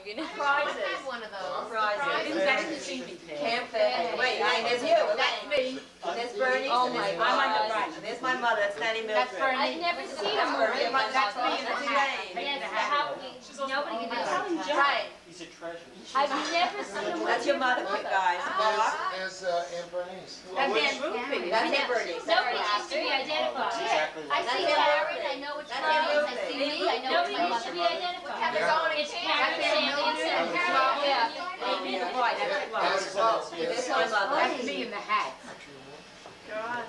You know? Prizes. I had one of those. Prizes. Camp fair. Wait, there's you. That's me. There's Bernice. Oh my God. I'm on the right. There's my mother. That's Nanny Mildred. That's Bernice. I've never seen a Bernice. movie. That's me. That's Elaine. Yes, nobody can do that. Right. He's a treasure. I've never seen a movie. That's your mother, guys. There's Aunt Bernice. That's Aunt Ruthie. That's Aunt Bernice. Nobody needs to be identified. I see Karen, I know which Karen. I see me, I know which Nobody my needs to be mother. identified. It's Karen, Sandy, and Sarah. Yeah. That's my mother. That's me in the hat.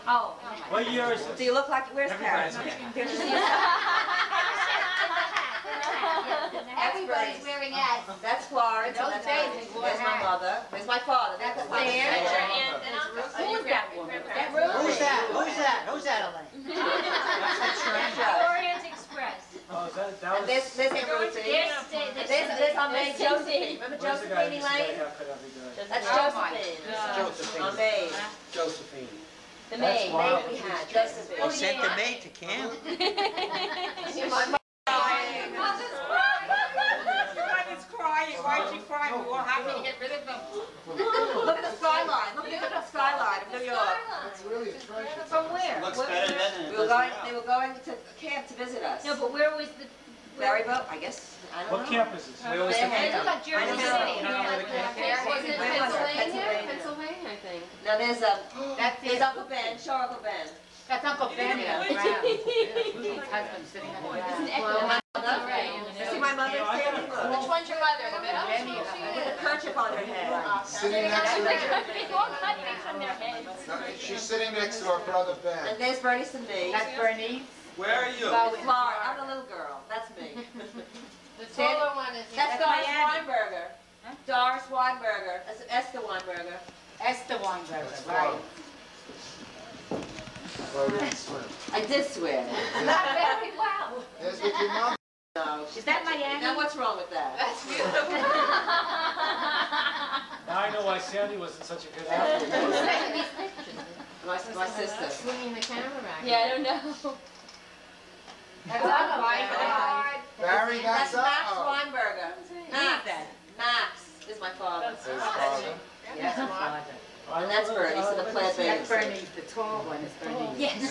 Oh. What year is Do it? you look like, where's Karen? Everybody's wearing hats. That's Florence. Those That's days we wore there's my hats. mother. There's my father. That's my Stan. Who is that woman? That Ruth. Who's that? Who's that? Who's that, Elaine? That's the treasure. Orient Express. Oh, that And was... there's Aunt Ruthie. There's our maid Josephine. Remember Where's the guy Josephine, who used to get a Elaine? haircut every day? That's Oh, Josephine. Our maid. Josephine. The That's maid. wild. Maid we had. Josephine. They sent the maid to camp. My mother. Everybody's crying. Why is she crying? We all happy to get rid of them. Look at the skyline. Look at the skyline of New York. That's really a treasure. From where? Looks better than it We were does going. now. They were going to camp to visit us. No, but where was the... Ferryboat, I guess. I don't know. What campus is this? We always They think had- It looked like Jersey I don't City. know. where the camp is. Was it Where was it? Pennsylvania? Pennsylvania, I think. Now there's That's there's it. Uncle Ben. Show Uncle Ben. That's Uncle Ben. Ruthie's husband sitting on the It's an ground. echo. You see my mother standing? Which Look. one's your mother? The middle? With a kerchief on her head. Sitting next to They all cut things from their heads. She's sitting next to her brother Ben. And there's Bernice and me. That's Bernice. Where are you? Flora. I'm the little girl. That's me. The taller one is... That's Doris Weinberger. Doris Weinberger. That's Esther Weinberger. Esther Weinberger, right. Well, we didn't swim. I did swear. Not very well. There's with your mom. No. Is that Miami? Now what's wrong with that? That's beautiful. Now I know why Sandy wasn't such a good athlete. My sister. Swinging the camera back. Yeah, I don't know. That's Uncle Barry, That's that's Max up. Weinberger. Max. Max is my father. His father. Yes, and that's Bernice in the plaid That's bathing suit. Bernice. The tall one is Bernice. Yes.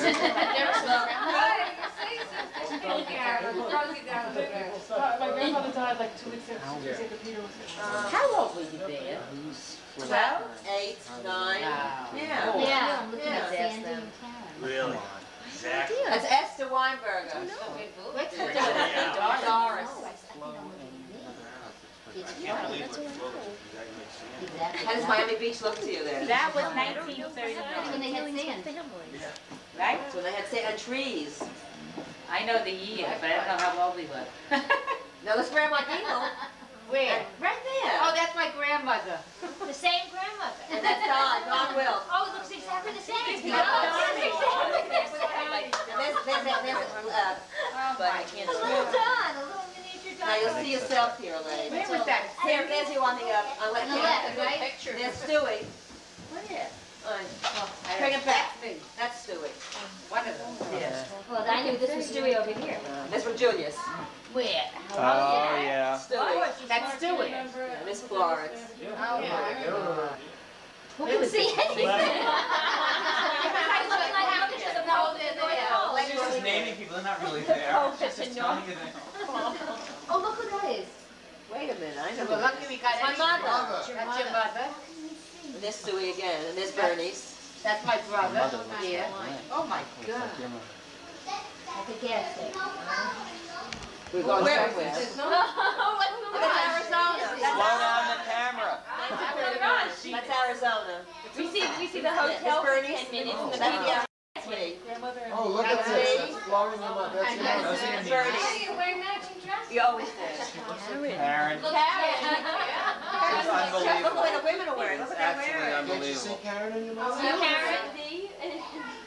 My grandfather died like 2 weeks ago. How old were you there? 12, 8, 9. Wow. Yeah. Yeah. I'm looking at Sandy and Karen. Really? Exactly. That's Esther Weinberger. What's the Doris. I can't believe what Flo exactly. How does Miami Beach look to you then? That was 1939. when they had sand. Right? When they had sand and trees. I know the year, but I don't know how old we were. Now let's grab my people. Where? Right there. Oh, that's my grandmother. The same grandmother. And that's Don Will. Oh, it looks exactly the same. But I can't A see little it. Don, a little miniature Don. Now you'll see yourself here, Elaine. Where was that? Here, there's you on the left, right? There's Stewie. Where? Bring it back. That's Stewie. One of them. Yes. Well, I knew this was Stewie over here. This from Julius. Where? Oh, yeah. Stewie. That's Stewie. And Miss Florence. Oh, yeah. Who can see anything? She's just naming people, they're not really there. Oh, She's that's just telling you that. Oh, look who that is. Wait a minute, I know. Well, lucky we got My any- mother. That's your mother. And there's Stewie again, and there's Bernice. That's my brother. Yeah. Oh, my God. At the gas station. We're going Where somewhere. is this? Look at Arizona. Slow down the camera. That's Arizona. We see the hotel for 10 minutes and the video. That's me. Oh, look at this. That's flowing in my And That's that's Bernice. You're wearing matching dresses. You always did. Karen. Look Unbelievable. what the women are wearing. Look what they're Absolutely wearing. Did you see Karen in your mouth? Karen.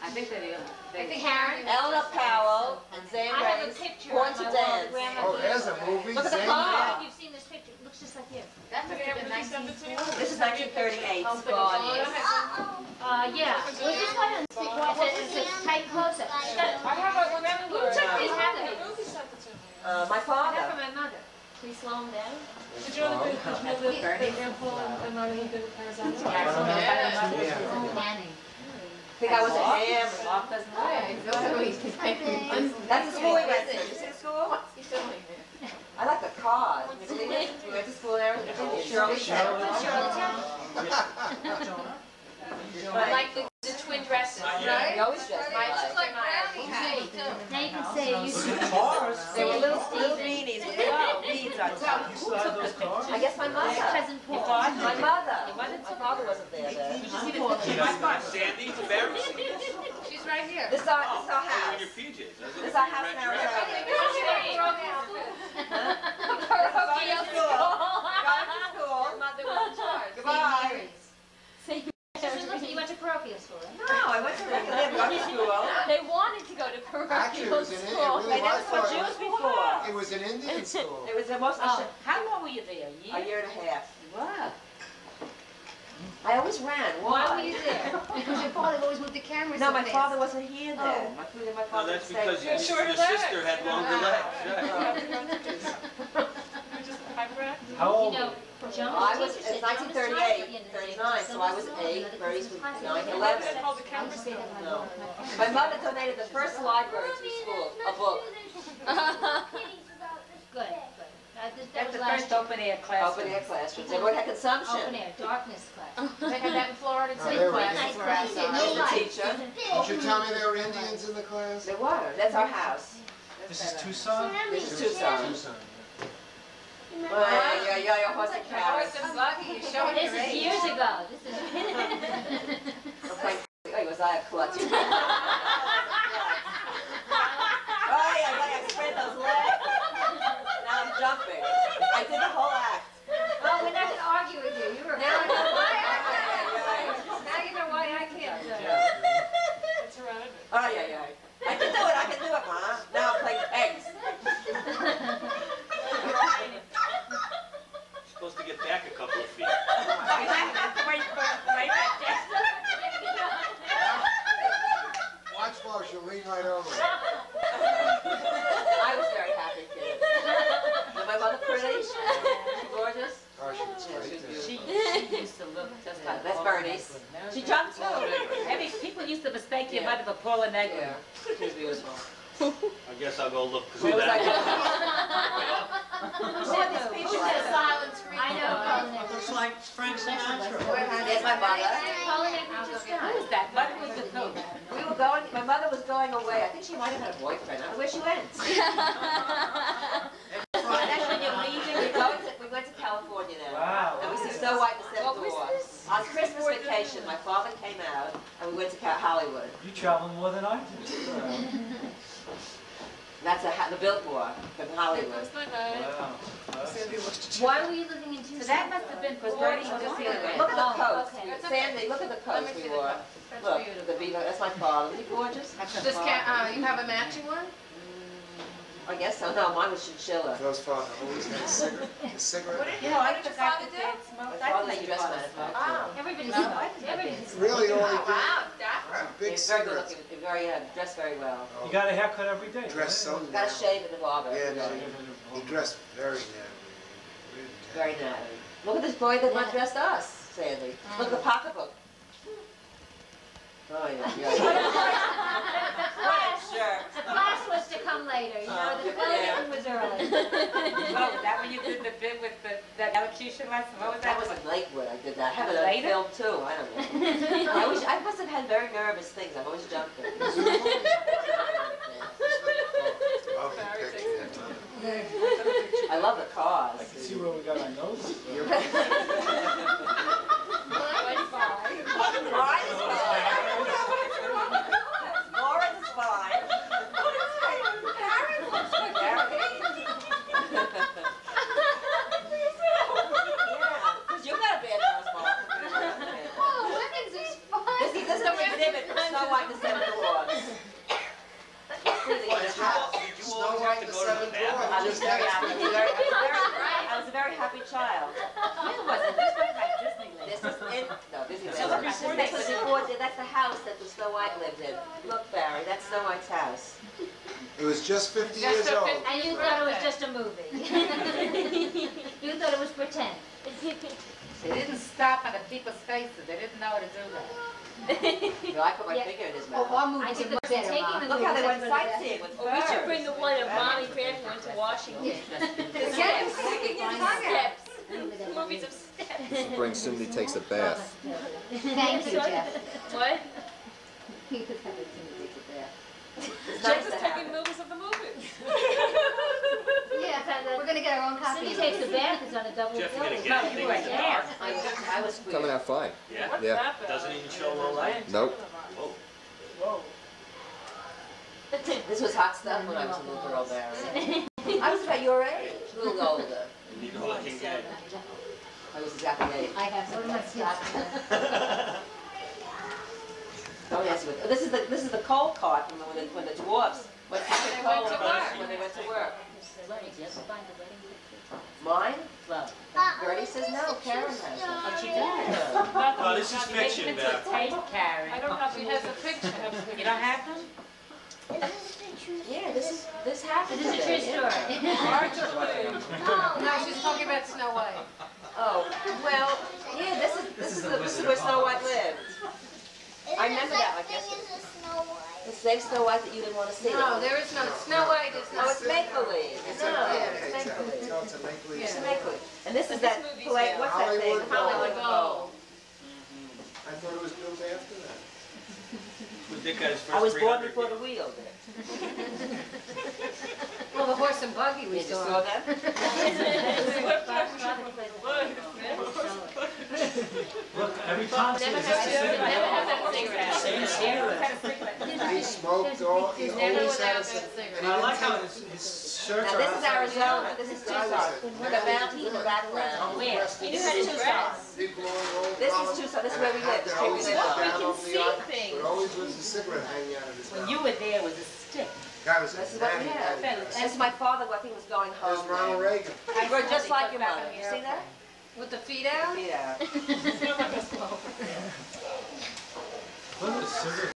I think they're I think Karen. Eleanor Powell and Zane I have a Reyes, picture Born on to my Dance. wall. Oh, there's a movie. Look at the Zane. car. You've seen this picture. It looks just like you. That must have been 1940. This is 1938. God, yes. Yeah. Was this one on stick? It's a tight close-up. I have a remember. Who took these? My I got father. from my mother. Can we slow him down? Did you know that Paul and Marlene did a horizontal? Nanny. I think I was a ham. That's the school we went to. You see the school? I like the cars. We went to school there. Shirley. I like the twin dresses. You always dress Mine alike. looks like Brownie hat. Now you can say you should. Cars? They were little beanies with little beads on top. You saw those cars? I guess my mother. Cousin Paul. My mother. My father wasn't there then. Sandy, embarrassing. She's right here. This is our house. In your PJs. This is our house in Arizona. Parochial school. Going to school. Mother was in charge. Goodbye. You went to parochial school, right? No, I went to regular school. They wanted to go to Actually, it parochial was an, it school. really They never was saw for- Jews before. It was an Indian school. It was the most, How long were you there? a year and a half. Wow. I always ran. Why were Why? you there? Because your father always moved the camera No, so my fast. father wasn't here then. My No, father that's was because saying- your sister had longer legs. How old You know, Joan I was, teacher it's said Joan was tired at 1938, the end of the day. 39, so I was 8, Bernice was 9, 11. No. My mother donated the first library to the school, a book. Good, good. That That's was the last first year. open air classroom. Open air classrooms. Everyone had consumption. Open air, darkness class. They had that in Florida Oh, there we go. Night class. I was the teacher. Did you tell me there were Indians in the class? There were. That's our house. This is Tucson? This is Tucson. Tucson. Oh, yeah, your horse and carrots. This is years ago. This is. Okay. Oh, was I a klutz? Oh, yeah, I spread those legs. Now I'm jumping. I did the whole act. Oh, we're not going to argue with you. You were. Now I know why Now you know why I can't. Oh, yeah. I can do it, Ma. Now I'm playing eggs. Supposed to get back a couple of feet. Watch Flo, she'll lean right over. I was very happy kid. Was my mother pretty? Gorgeous? Oh, she was great too. She used to look just like That's Paula Bernice. Negri. She jumped too. People used to mistake your Yeah. mother for Paula Negri. Yeah, she was beautiful. I guess I'll go look Where through was I that. going? Who are these people? silent screen? I know. Looks like Frank Sinatra. There's my mother. Colin Negri just Who died. was that? Mother was with who? We were going, my mother was going away. I think she might have had a boyfriend. I don't know where she went. That's when you're leaving. We went to California then. Wow. And we see Snow White and the Seven Dwarfs. On Christmas vacation, my father came out and we went to Hollywood. You travel more than I do. That's the Biltmore from Hollywood. Wow. Why were you living in Tucson? So that must have been Because before Bernie you was was here. here. Look at the Oh, coats. okay. Sandy, look at the coats we wore. Look, the beaver. That's my father. Is he gorgeous? Just can't, you have a matching one? I guess so. No, mine was chinchilla. Flo's father always had a cigarette. You know, I forgot that they had smoked. My father dressed like that. Everybody's everybody's. Really, all he did, Wow, a big He's very good cigarette. looking, very dressed very well. You got a haircut every day. Dressed so Got a shave in the barber. Yeah, no, he dressed very nattily. Very natty. Look at this boy that not dressed us, Sandy. Look at the pocketbook. Oh yeah. Sure. The class was to come later, you know, the building was early. Oh, was that when you did the bit with the elocution lesson? What was That that? was in Lakewood. I did that. I have it on Later? film too. I don't know. I must have had very nervous things. I'm always jumping. I love the cars. I can see where we got our noses. Lauren's fine. You got a bad nose, Mark. Oh, women's is fun. This is an exhibit from Snow White and the Seven Dwarfs. Really, What, the did you house. all- did you Snow always have White to and go the to the Seven bathroom? I was Just very next happy. I was a very happy child. You wasn't. This was like Disneyland. This is in, no, this is So before this is before, that's the house that the Snow White lived in. Look, Barry, that's Snow White's house. It was just 50 years old. And you thought it was just a movie. You thought it was pretend. They didn't stop on the people's faces. They didn't know to do that. No, I put my finger in his mouth. I think the taking the Look how they went movies. sightseeing with Oh, we should birds. bring the one of Mommy and Grandpa went to Washington. The steps. Steps. Movies of steps. Bring Cindy takes a bath. Thank you, Jeff. What? It's Jeff nice is to taking have. movies of the movies. Yeah, we're gonna get our own copy. Cindy takes the bath, it's on a double Jeff, you bill. gonna get anything in the dark? I was squeezed. Coming out fine. Yeah? What's Yeah. that bill? Doesn't even show low light? Nope. Whoa. Whoa. This was hot stuff when I was a little girl, Barry. I was about your age, a little older. You need to look again. I was exactly 8. I have some of my stuff. Oh yes, this is the coal cart from when the dwarfs went to pick coal when they went to work. Mine? Well, Bernie says no. Karen has it. oh, she does. Oh, this is fiction, Beth. Tape, Karen. I don't have She the has a picture. You don't have them? Yeah, this happened. This is a true story. No, she's talking about Snow White. Oh, well, yeah, this is where Snow White lived. I remember that like yesterday. The same Snow White that you didn't want to see. No, there is no, Snow White is Oh, not. it's make-believe. It's No, a it's make-believe. It's a make-believe. It's story. make-believe. And this is that play, what's that thing? Hollywood Gold. I thought it was built after that. With Dick got his I was first born 300 before the wheel did. Well, the horse and buggy we Did you saw. saw that? Look, every time Never Cindy have gets a that cigarette, cigarette. same cigarette. He smoked all, he Never always had without a that cigarette. And I like how his shirts Now are this is outside. Arizona, this is Tucson. With the mountains in the background. Where? You knew how to dress. Big long old This is collar, Tucson, this is and where we a hat live, that the street we always live went on. down over see the eye, things. but always was a cigarette hanging out of his mouth. When you were there, was a stick. Guy was a This is what we natty, have. natty guy. This is my father, I think was going There's home. Ronald Reagan. You were just like your mother, you see that? With the feet out? Yeah. Look at the cigarette.